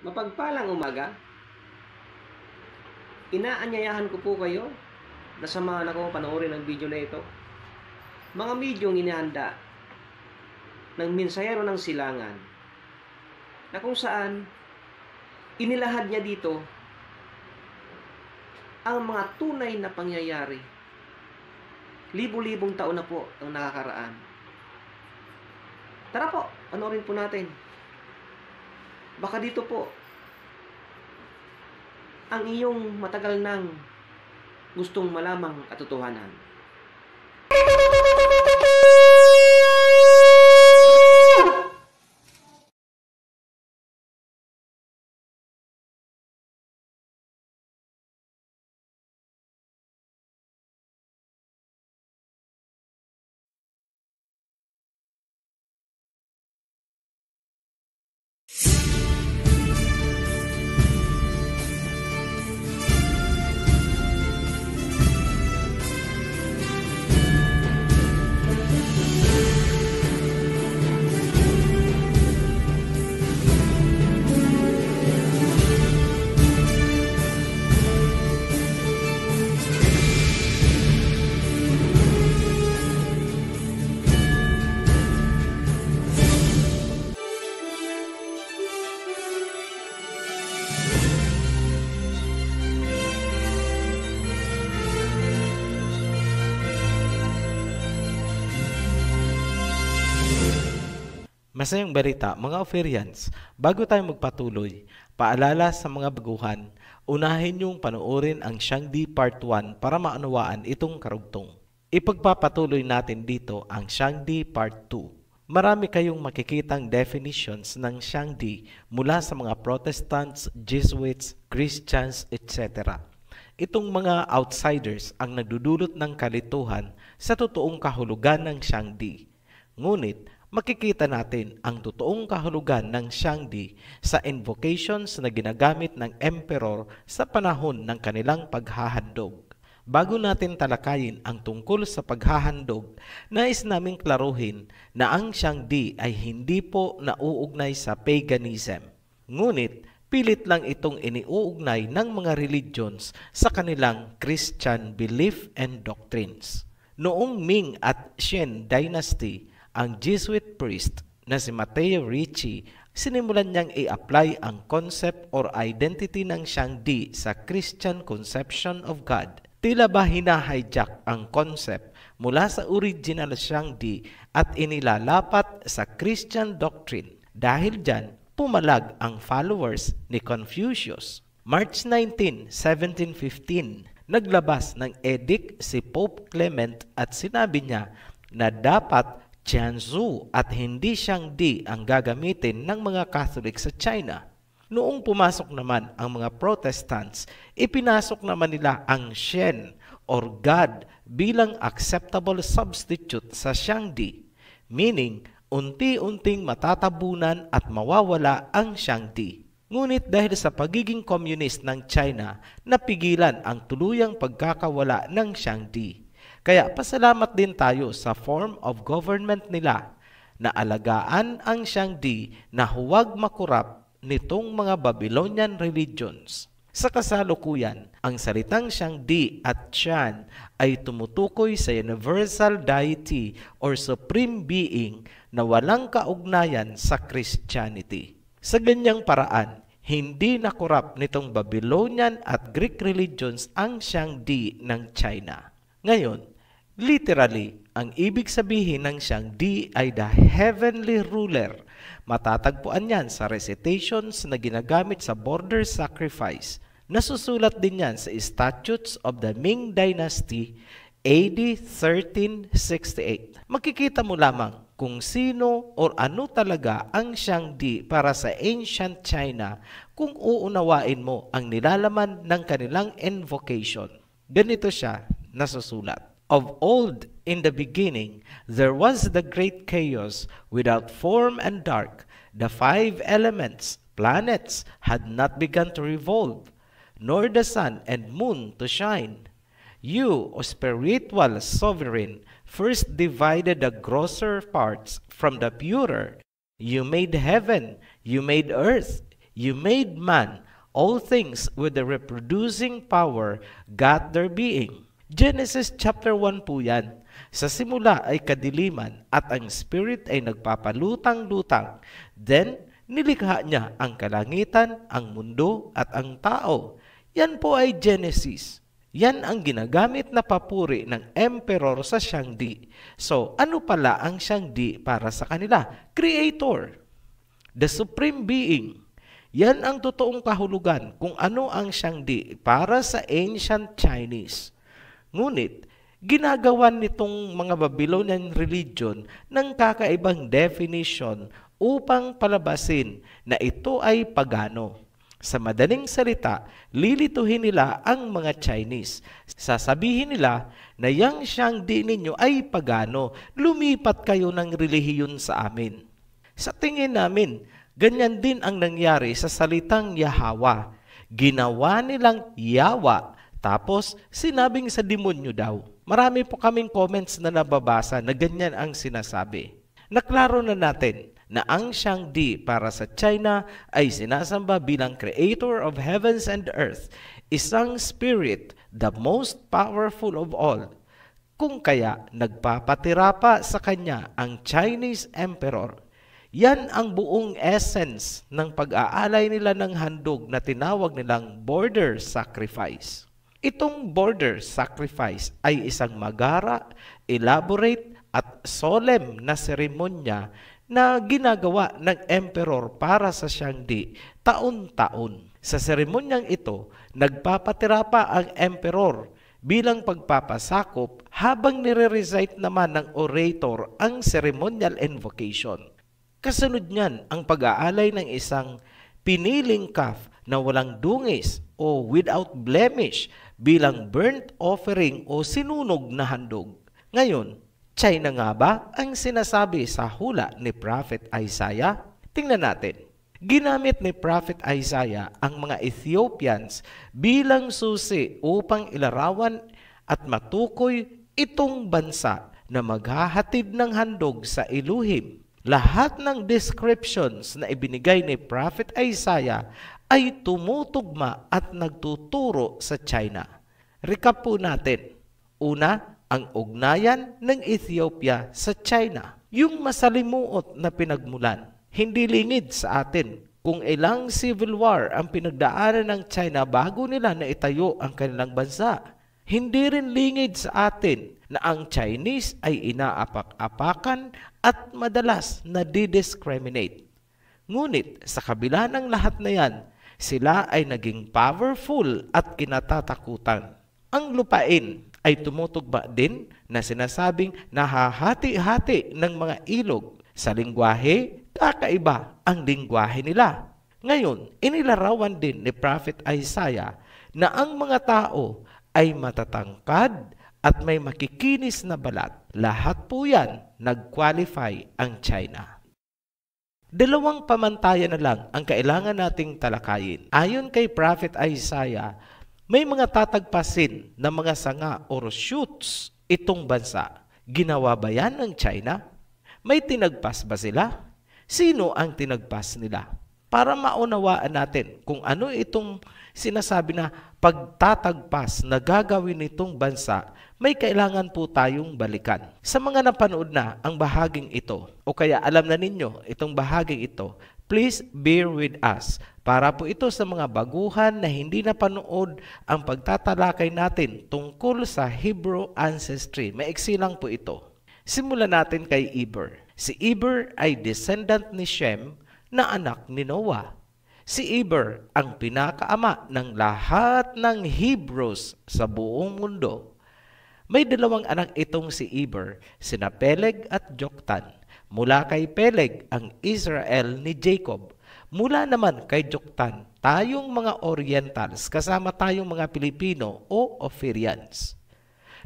Mapagpalang umaga. Inaanyayahan ko po kayo na samahan ako panoorin ang video na ito. Mga bidyong inihanda ng mensahero ng silangan na kung saan inilahad niya dito ang mga tunay na pangyayari. Libo-libong taon na po ang nakakaraan. Tara po, panoorin po natin. Baka dito po ang iyong matagal nang gustong malamang katotohanan. Masayang balita mga Oferians, bago tayo magpatuloy, paalala sa mga baguhan, unahin niyong panoorin ang Shangdi Part 1 para maunawaan itong karugtong. Ipagpapatuloy natin dito ang Shangdi Part 2. Marami kayong makikitang definitions ng Shangdi mula sa mga Protestants, Jesuits, Christians, etc. Itong mga outsiders ang nagdudulot ng kalituhan sa totoong kahulugan ng Shangdi. Ngunit, makikita natin ang totoong kahulugan ng Shangdi sa invocations na ginagamit ng emperor sa panahon ng kanilang paghahandog. Bago natin talakayin ang tungkol sa paghahandog, nais naming klaruhin na ang Shangdi ay hindi po nauugnay sa paganism. Ngunit, pilit lang itong iniuugnay ng mga religions sa kanilang Christian belief and doctrines. Noong Ming at Shen Dynasty, ang Jesuit priest na si Matteo Ricci, sinimulan niyang i-apply ang concept or identity ng Shangdi sa Christian conception of God. Tila ba hina-hijack ang concept mula sa original Shangdi at inilalapat sa Christian doctrine. Dahil dyan, pumalag ang followers ni Confucius. March 19, 1715, naglabas ng edict si Pope Clement at sinabi niya na dapat Tianzu at hindi Shangdi ang gagamitin ng mga Catholic sa China. Noong pumasok naman ang mga Protestants, ipinasok naman nila ang Shen or God bilang acceptable substitute sa Shangdi, meaning unti-unting matatabunan at mawawala ang Shangdi. Ngunit dahil sa pagiging communist ng China, napigilan ang tuluyang pagkakawala ng Shangdi. Kaya pasalamat din tayo sa form of government nila na alagaan ang Shangdi na huwag makurap nitong mga Babylonian religions. Sa kasalukuyan, ang salitang Shangdi at Chan ay tumutukoy sa universal deity or supreme being na walang kaugnayan sa Christianity. Sa ganyang paraan, hindi nakurap nitong Babylonian at Greek religions ang Shangdi ng China. Ngayon, literally, ang ibig sabihin ng Shangdi ay the heavenly ruler. Matatagpuan yan sa recitations na ginagamit sa border sacrifice. Nasusulat din yan sa Statutes of the Ming Dynasty, AD 1368. Makikita mo lamang kung sino o ano talaga ang Shangdi para sa ancient China kung uunawain mo ang nilalaman ng kanilang invocation. Ganito siya nasusulat. Of old, in the beginning, there was the great chaos without form and dark. The five elements, planets, had not begun to revolve, nor the sun and moon to shine. You, O spiritual sovereign, first divided the grosser parts from the purer. You made heaven, you made earth, You made man. All things with the reproducing power got their being. Genesis chapter 1 po yan. Sa simula ay kadiliman at ang spirit ay nagpapalutang-lutang. Then, nilikha niya ang kalangitan, ang mundo at ang tao. Yan po ay Genesis. Yan ang ginagamit na papuri ng emperor sa Shangdi. So, ano pala ang Shangdi para sa kanila? Creator. The Supreme Being. Yan ang totoong kahulugan kung ano ang Shangdi para sa ancient Chinese. Ngunit, ginagawan nitong mga Babylonian religion ng kakaibang definition upang palabasin na ito ay pagano. Sa madaling salita, lilituhin nila ang mga Chinese. Sasabihin nila na yang Shangdi ninyo ay pagano, lumipat kayo ng relihiyon sa amin. Sa tingin namin, ganyan din ang nangyari sa salitang Yahawa. Ginawa nilang Yawa, tapos sinabing sa demonyo daw. Marami po kaming comments na nababasa na ganyan ang sinasabi. Naklaro na natin na ang Shangdi para sa China ay sinasamba bilang creator of heavens and earth, isang spirit, the most powerful of all. Kung kaya nagpapatira pa sa kanya ang Chinese emperor. Yan ang buong essence ng pag-aalay nila ng handog na tinawag nilang border sacrifice. Itong border sacrifice ay isang magara, elaborate at solemn na seremonya na ginagawa ng emperor para sa Shangdi taon-taon. Sa seremonyang ito, nagpapatira pa ang emperor bilang pagpapasakop habang nire-recite naman ng orator ang ceremonial invocation. Kasunod niyan ang pag-aalay ng isang piniling calf na walang dungis o without blemish bilang burnt offering o sinunog na handog. Ngayon, China nga ba ang sinasabi sa hula ni Prophet Isaiah? Tingnan natin. Ginamit ni Prophet Isaiah ang mga Ethiopians bilang susi upang ilarawan at matukoy itong bansa na maghahatid ng handog sa Elohim. Lahat ng descriptions na ibinigay ni Prophet Isaiah ay tumutugma at nagtuturo sa China. Recap po natin. Una, ang ugnayan ng Ethiopia sa China. Yung masalimuot na pinagmulan. Hindi lingid sa atin kung ilang civil war ang pinagdaanan ng China bago nila naitayo ang kanilang bansa. Hindi rin lingid sa atin na ang Chinese ay inaapak-apakan at madalas na di-discriminate. Ngunit sa kabila ng lahat na yan, sila ay naging powerful at kinatatakutan. Ang lupain ay tumutugma din na sinasabing nahahati-hati ng mga ilog. Sa lingwahe, kakaiba ang lingwahe nila. Ngayon, inilarawan din ni Prophet Isaiah na ang mga tao ay matatangkad at may makikinis na balat. Lahat po yan nag-qualify ang China. Dalawang pamantayan na lang ang kailangan nating talakayin. Ayon kay Prophet Isaiah, may mga tatagpasin na mga sanga or shoots itong bansa. Ginawa ba yan ng China? May tinagpas ba sila? Sino ang tinagpas nila? Para maunawaan natin kung ano itong sinasabi na pagtatagpas na gagawin nitong bansa, may kailangan po tayong balikan. Sa mga napanood na ang bahaging ito, o kaya alam na ninyo itong bahaging ito, please bear with us. Para po ito sa mga baguhan na hindi napanood ang pagtatalakay natin tungkol sa Hebrew ancestry. Maiksi lang po ito. Simulan natin kay Eber. Si Eber ay descendant ni Shem na anak ni Noah. Si Eber ang pinakaama ng lahat ng Hebrews sa buong mundo. May dalawang anak itong si Eber, sina Peleg at Joktan. Mula kay Peleg ang Israel ni Jacob. Mula naman kay Joktan, tayong mga Orientals kasama tayong mga Pilipino o Ophirians.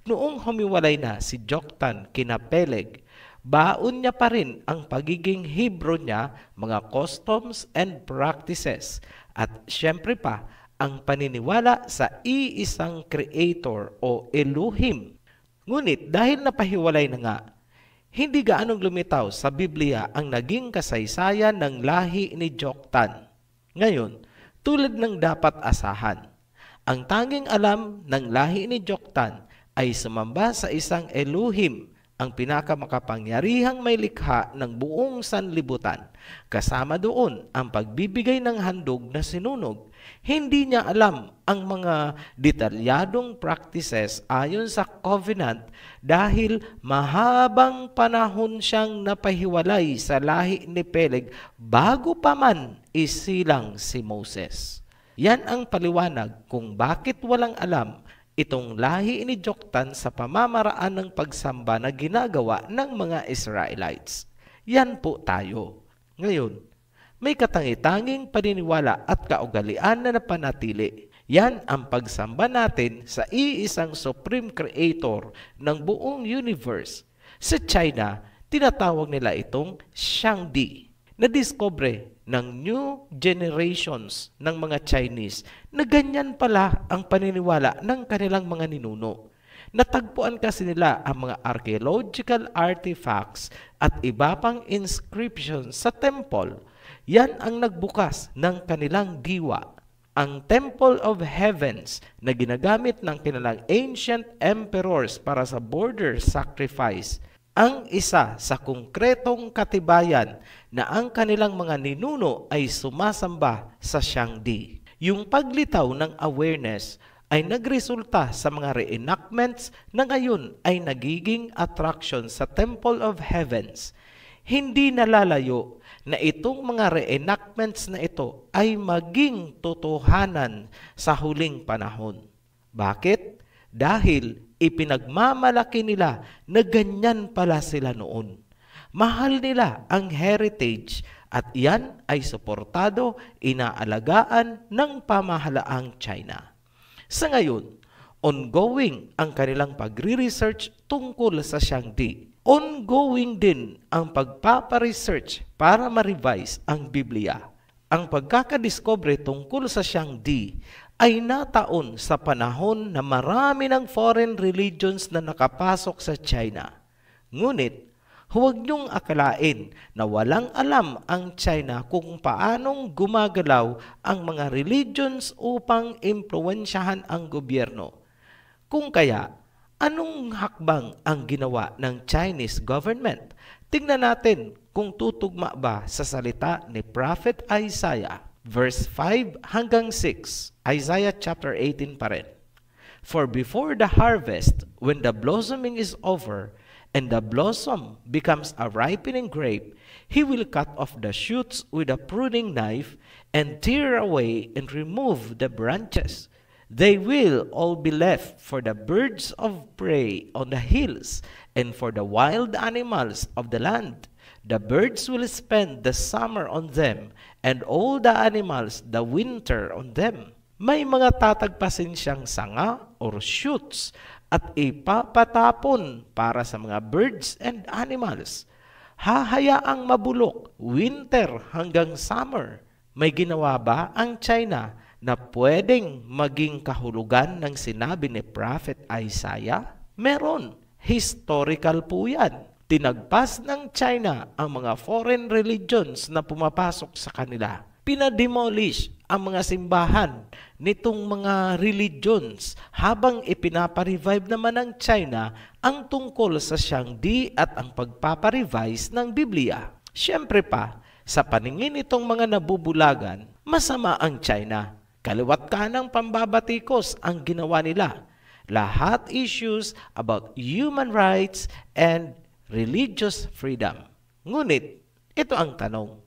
Noong humiwalay na si Joktan kina Peleg, baon niya pa rin ang pagiging Hebrew niya, mga customs and practices, at syempre pa ang paniniwala sa iisang creator o Elohim. Ngunit dahil napahiwalay na nga, hindi gaanong lumitaw sa Biblia ang naging kasaysayan ng lahi ni Joktan. Ngayon, tulad ng dapat asahan, ang tanging alam ng lahi ni Joktan ay sumamba sa isang Elohim, ang pinakamakapangyarihang may likha ng buong sanlibutan. Kasama doon ang pagbibigay ng handog na sinunog. Hindi niya alam ang mga detalyadong practices ayon sa covenant dahil mahabang panahon siyang napahiwalay sa lahi ni Peleg bago pa man isilang si Moses. Yan ang paliwanag kung bakit walang alam itong lahi ni Joktan sa pamamaraan ng pagsamba na ginagawa ng mga Israelites. Yan po tayo. Ngayon, may katangi-tanging paniniwala at kaugalian na napanatili. Yan ang pagsamba natin sa iisang Supreme Creator ng buong universe. Sa China, tinatawag nila itong Shangdi. Nadiscover ng new generations ng mga Chinese na ganyan pala ang paniniwala ng kanilang mga ninuno. Natagpuan kasi nila ang mga archaeological artifacts at iba pang inscriptions sa temple. Yan ang nagbukas ng kanilang diwa. Ang Temple of Heavens na ginagamit ng kanilang ancient emperors para sa border sacrifice ang isa sa konkretong katibayan na ang kanilang mga ninuno ay sumasamba sa Shangdi. Yung paglitaw ng awareness ay nagresulta sa mga reenactments na ngayon ay nagiging attraction sa Temple of Heavens. Hindi nalalayo na itong mga reenactments na ito ay maging totohanan sa huling panahon. Bakit? Dahil ipinagmamalaki nila na ganyan pala sila noon. Mahal nila ang heritage at yan ay suportado, inaalagaan ng pamahalaang China. Sa ngayon, ongoing ang kanilang pagre-research tungkol sa Shangdi. Ongoing din ang pagpaparesearch para ma-revise ang Biblia. Ang pagkakadiscover tungkol sa Shangdi ay nataon sa panahon na marami ng foreign religions na nakapasok sa China. Ngunit, huwag niyong akalain na walang alam ang China kung paanong gumagalaw ang mga religions upang impluwensyahan ang gobyerno. Kung kaya, anong hakbang ang ginawa ng Chinese government? Tingnan natin kung tutugma ba sa salita ni Prophet Isaiah. Verse 5 hanggang 6, Isaiah chapter 18 pa rin. For before the harvest, when the blossoming is over, and the blossom becomes a ripening grape, he will cut off the shoots with a pruning knife, and tear away and remove the branches. They will all be left for the birds of prey on the hills, and for the wild animals of the land. The birds will spend the summer on them, and all the animals the winter on them. May mga tatagpasin siyang sanga or shoots at ipapatapon para sa mga birds and animals. Hahayaang mabulok winter hanggang summer. May ginawa ba ang China na pwedeng maging kahulugan ng sinabi ni Prophet Isaiah? Meron. Historical po yan. Tinagpas ng China ang mga foreign religions na pumapasok sa kanila. Pinademolish ang mga simbahan nitong mga religions habang ipinaparevive naman ng China ang tungkol sa Shangdi at ang pagpaparevise ng Biblia. Siyempre pa, sa paningin itong mga nabubulagan, masama ang China. Kaliwat kanang pambabatikos ang ginawa nila. Lahat issues about human rights and religious freedom. Ngunit, ito ang tanong.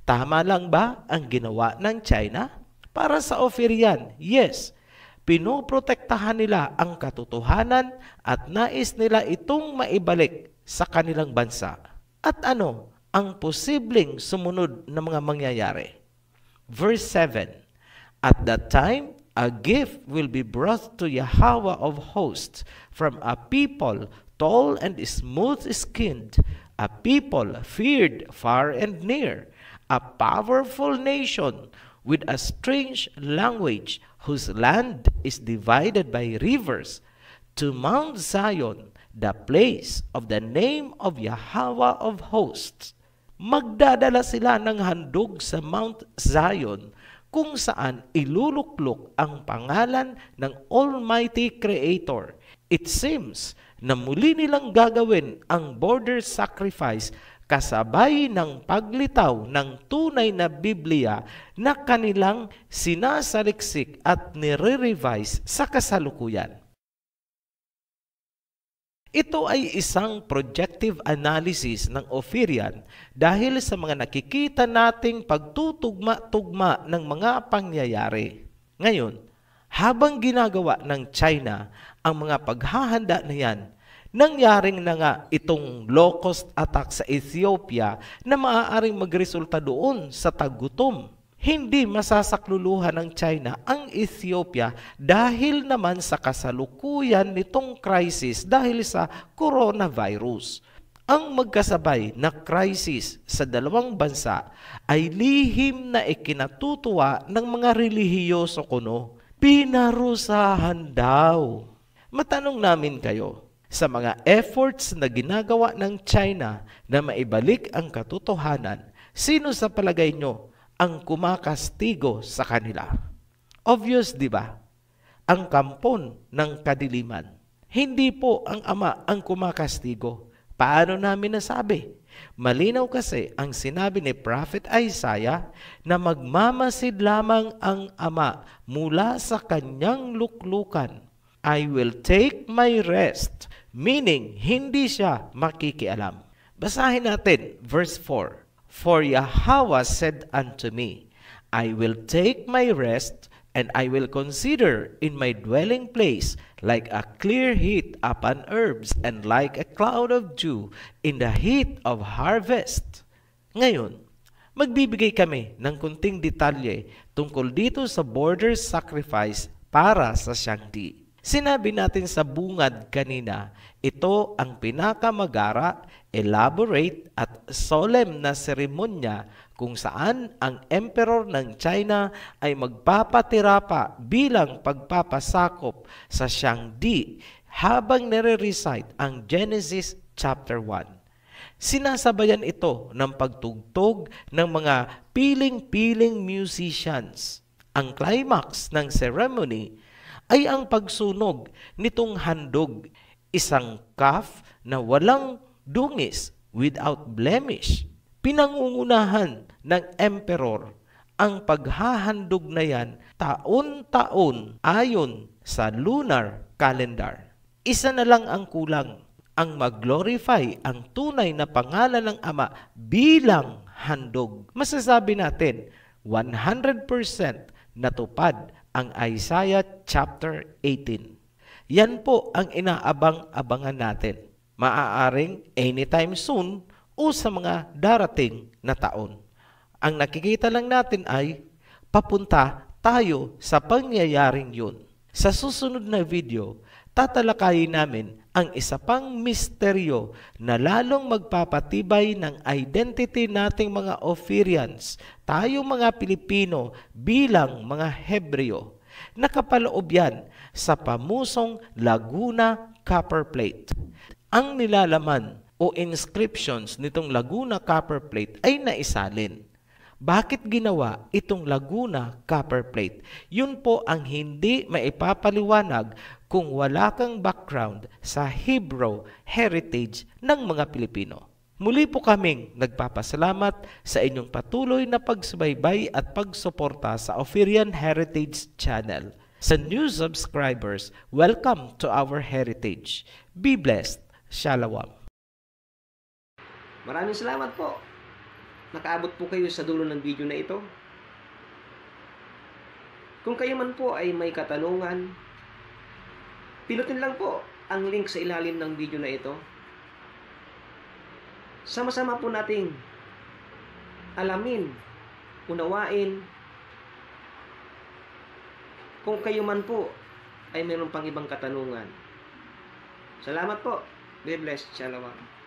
Tama lang ba ang ginawa ng China? Para sa Ophirian, yes. Pinoprotektahan nila ang katotohanan at nais nila itong maibalik sa kanilang bansa. At ano ang posibleng sumunod na mga mangyayari? Verse 7, At that time, a gift will be brought to Yahweh of hosts from a people tall and smooth-skinned, a people feared far and near, a powerful nation with a strange language whose land is divided by rivers, to Mount Zion, the place of the name of Yahweh of hosts. magdadala sila ng handog sa Mount Zion kung saan iluluklok ang pangalan ng Almighty Creator. It seems na muli nilang gagawin ang border sacrifice kasabay ng paglitaw ng tunay na Biblia na kanilang sinasaliksik at nire-revise sa kasalukuyan. Ito ay isang projective analysis ng Ophirian dahil sa mga nakikita nating pagtutugma-tugma ng mga pangyayari. Ngayon, habang ginagawa ng China ang mga paghahanda na yan, nangyaring na nga itong locust attack sa Ethiopia na maaaring magresulta doon sa taggutom. Hindi masasakluluhan ng China ang Ethiopia dahil naman sa kasalukuyan nitong crisis dahil sa coronavirus. Ang magkasabay na crisis sa dalawang bansa ay lihim na ikinatutuwa ng mga relihiyoso kuno. Pinarusahan daw. Matanong namin kayo, sa mga efforts na ginagawa ng China na maibalik ang katotohanan, sino sa palagay nyo ang kumakastigo sa kanila? Obvious, di ba? Ang kampon ng kadiliman. Hindi po ang Ama ang kumakastigo. Paano namin nasabi? Malinaw kasi ang sinabi ni Prophet Isaiah na magmamasid lamang ang Ama mula sa kanyang luklukan. I will take my rest, meaning hindi siya makikialam. Basahin natin verse 4. For Yahweh said unto me, I will take my rest, and I will consider in my dwelling place like a clear heat upon herbs, and like a cloud of dew in the heat of harvest. Ngayon, magbibigay kami ng kunting detalye tungkol dito sa border sacrifice para sa Shangdi. Sinabi natin sa bungad kanina, ito ang pinakamagara, elaborate at solemn na seremonya kung saan ang emperor ng China ay magpapatira pa bilang pagpapasakop sa Shangdi habang nire-recite ang Genesis chapter 1. Sinasabayan ito ng pagtugtog ng mga piling-piling musicians. Ang climax ng ceremony ay ang pagsunog nitong handog, isang calf na walang dungis, without blemish. Pinangungunahan ng emperor ang paghahandog na yan taon-taon ayon sa lunar calendar. Isa na lang ang kulang, ang mag-glorify ang tunay na pangalan ng Ama bilang handog. Masasabi natin, 100% natupad ang Isaiah chapter 18. Yan po ang inaabang-abangan natin. Maaaring anytime soon o sa mga darating na taon. Ang nakikita lang natin ay papunta tayo sa pangyayaring yun. Sa susunod na video, tatalakayin namin ang isa pang misteryo na lalong magpapatibay ng identity nating mga Ophirians, tayo mga Pilipino bilang mga Hebreo. Nakapaloob yan sa pamusong Laguna copper plate. Ang nilalaman o inscriptions nitong Laguna copper plate ay naisalin. Bakit ginawa itong Laguna copper plate? Yun po ang hindi maipapaliwanag kung wala kang background sa Hebrew heritage ng mga Pilipino. Muli po kaming nagpapasalamat sa inyong patuloy na pagsubaybay at pagsuporta sa Ophirian Heritage Channel. Sa new subscribers, welcome to our heritage. Be blessed. Shalom. Maraming salamat po. Nakaabot po kayo sa dulo ng video na ito. Kung kayo man po ay may katanungan, pinutin lang po ang link sa ilalim ng video na ito. Sama-sama po nating alamin, unawain. Kung kayo man po ay mayroon pang ibang katanungan. Salamat po. Be blessed. Shalom.